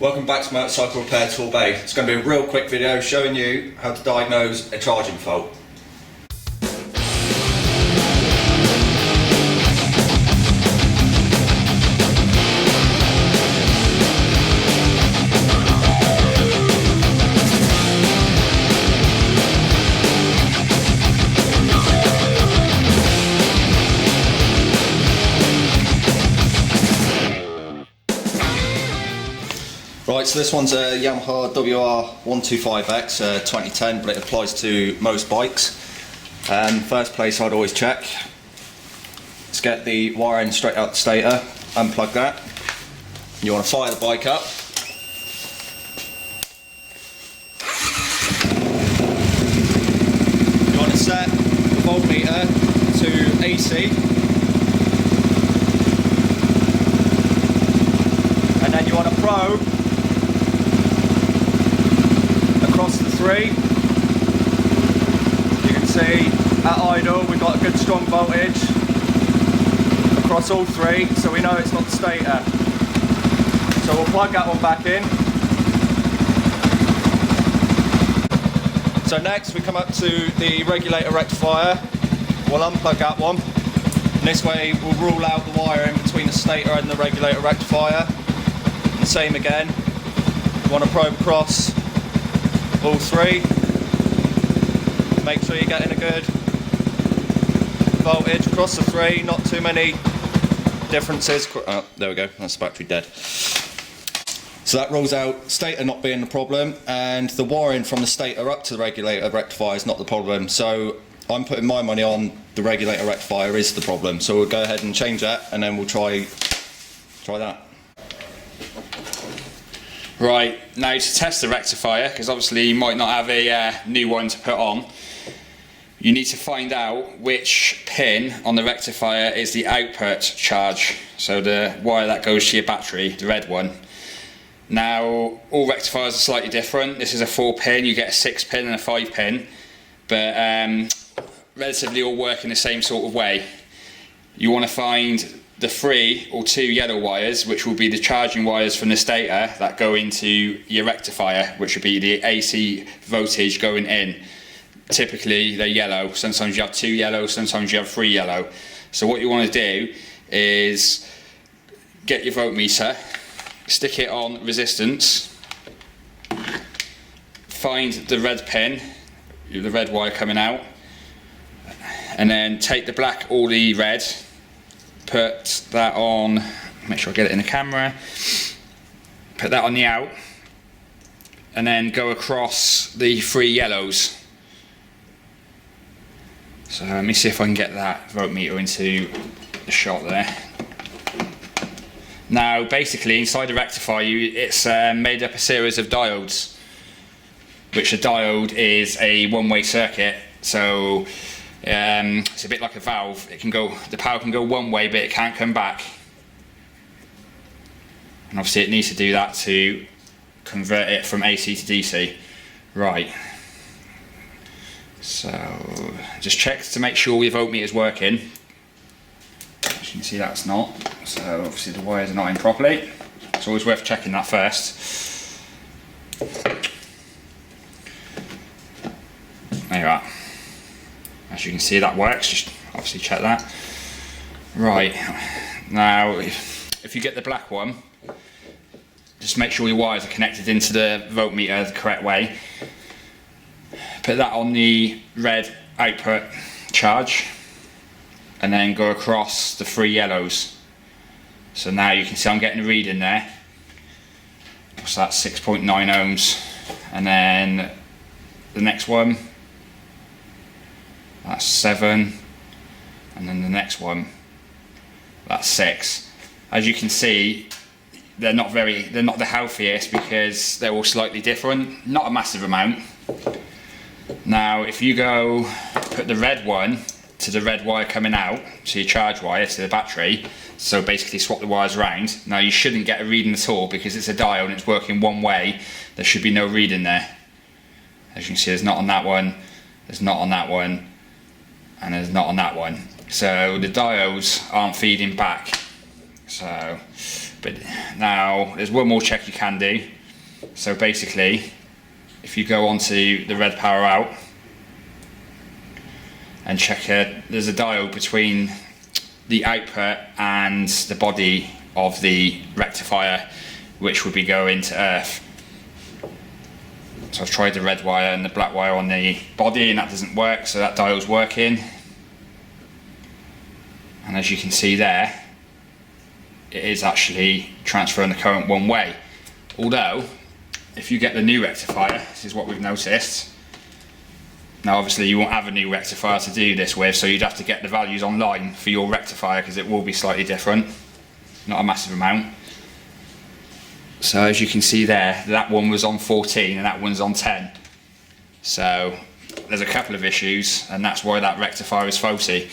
Welcome back to Motorcycle Repair Tool Bay. It's going to be a real quick video showing you how to diagnose a charging fault. Right, so this one's a Yamaha WR125X 2010, but it applies to most bikes. First place I'd always check is get the wiring straight out the stator, unplug that. You want to fire the bike up. You want to set the voltmeter to AC. And then you want to probe across the three. You can see at idle we've got a good strong voltage across all three, so we know it's not the stator. So we'll plug that one back in. So next we come up to the regulator rectifier. We'll unplug that one. And this way we'll rule out the wire in between the stator and the regulator rectifier. And same again. You want to probe across all three. Make sure you're getting a good voltage across the three, not too many differences. Oh, there we go, that's the battery dead. So that rules out stator not being the problem, and the wiring from the stator up to the regulator rectifier is not the problem. So I'm putting my money on the regulator rectifier is the problem. So we'll go ahead and change that, and then we'll try that. Right, now to test the rectifier, because obviously you might not have a new one to put on, you need to find out which pin on the rectifier is the output charge, so the wire that goes to your battery, the red one. Now, all rectifiers are slightly different. This is a 4-pin, you get a 6-pin and a 5-pin, but relatively all work in the same sort of way. You want to find the 3 or 2 yellow wires, which will be the charging wires from the stator that go into your rectifier, which will be the AC voltage going in. Typically they're yellow. Sometimes you have 2 yellow, sometimes you have 3 yellow. So what you want to do is get your voltmeter, stick it on resistance, find the red pin, the red wire coming out, and then take the black or the red, put that on, make sure I get it in the camera, put that on the out, and then go across the 3 yellows. So let me see if I can get that voltmeter into the shot there. Now basically inside the rectifier it's made up a series of diodes, which a diode is a one-way circuit, so it's a bit like a valve. It can go, the power can go one way, but it can't come back. And obviously it needs to do that to convert it from AC to DC. Right. So just check to make sure your voltmeter is working. As you can see, that's not. So obviously the wires are not in properly. It's always worth checking that first. There you are. As you can see, that works. Just obviously check that. Right, now if you get the black one, just make sure your wires are connected into the voltmeter the correct way. Put that on the red output charge, and then go across the 3 yellows. So now you can see I'm getting a reading there. So that's 6.9 ohms, and then the next one, that's 7, and then the next one, that's 6. As you can see, they're not the healthiest because they're all slightly different, not a massive amount. Now if you go put the red one to the red wire coming out, to your charge wire to the battery, so basically swap the wires around. Now you shouldn't get a reading at all because it's a diode and it's working one way. There should be no reading there. As you can see, there's not on that one, there's not on that one, and there's not on that one. So the diodes aren't feeding back. So But now there's one more check you can do. So basically, if you go onto the red power out and check it, there's a diode between the output and the body of the rectifier, which would be going to earth. So I've tried the red wire and the black wire on the body, and that doesn't work, so that diode's working. And as you can see there, it is actually transferring the current one way. Although, if you get the new rectifier, this is what we've noticed. Now obviously you won't have a new rectifier to do this with, so you'd have to get the values online for your rectifier, because it will be slightly different, not a massive amount. So as you can see there, that one was on 14 and that one's on 10. So there's a couple of issues, and that's why that rectifier is faulty.